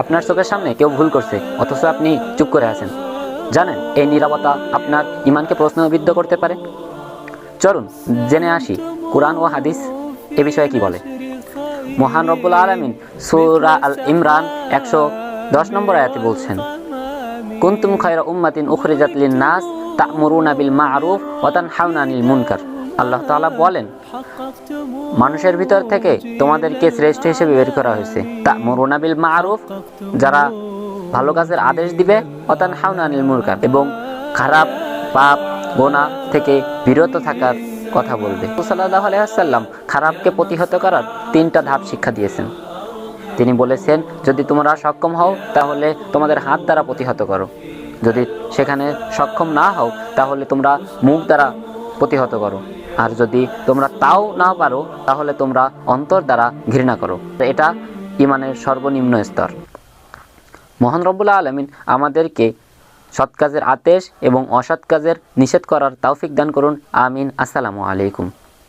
আপনার চোখের সামনে কেউ ভুল করছে, অথচ আপনি চুপ করে আছেন। জানেন এই নীরবতা আপনার ঈমানকে প্রশ্নবিদ্ধ করতে পারে। চলুন জেনে আসি কুরআন ও হাদিস এ বিষয়ে কি বলে। মহান রব্বুল আলামিন সূরা আল ইমরান 110 নম্বর আয়াতে বলছেন, কুনতুম খায়রা উম্মাতিন উখরিজাত লিন-নাস তা'মুরুনা বিল মা'রুফ ওয়া তানহাউনা আনিল মুনকার। আল্লাহ তাআলা বলেন, মানুষের ভিতর থেকে তোমাদেরকে শ্রেষ্ঠ হিসেবে বের করা হয়েছে। তা'মুরুনা বিল মা'রুফ, যারা ভালো কাজের আদেশ দিবে, ওয়া তানহাউনা আনিল মুনকার, এবং খারাপ পাপ গুনাহ থেকে বিরত থাকার কথা বলবে। সাল্লাল্লাহু আলাইহি ওয়াসাল্লাম খারাপকে প্রতিহত করার 3টা ধাপ শিক্ষা দিয়েছেন। তিনি বলেছেন, যদি তোমরা সক্ষম হও তাহলে তোমাদের হাত দ্বারা প্রতিহত করো, যদি সেখানে সক্ষম না হও তাহলে তোমরা মুখ দ্বারা প্রতিহত করো, আর যদি তোমরা তাও না পারো তাহলে তোমরা অন্তর দ্বারা ঘৃণা করো। এটা ঈমানের সর্বনিম্ন স্তর। মহান রব্বুল আলামিন আমাদেরকে সৎ কাজের আদেশ এবং অসৎ কাজের নিষেধ করার তৌফিক দান করুন। আমিন। আসসালামু আলাইকুম।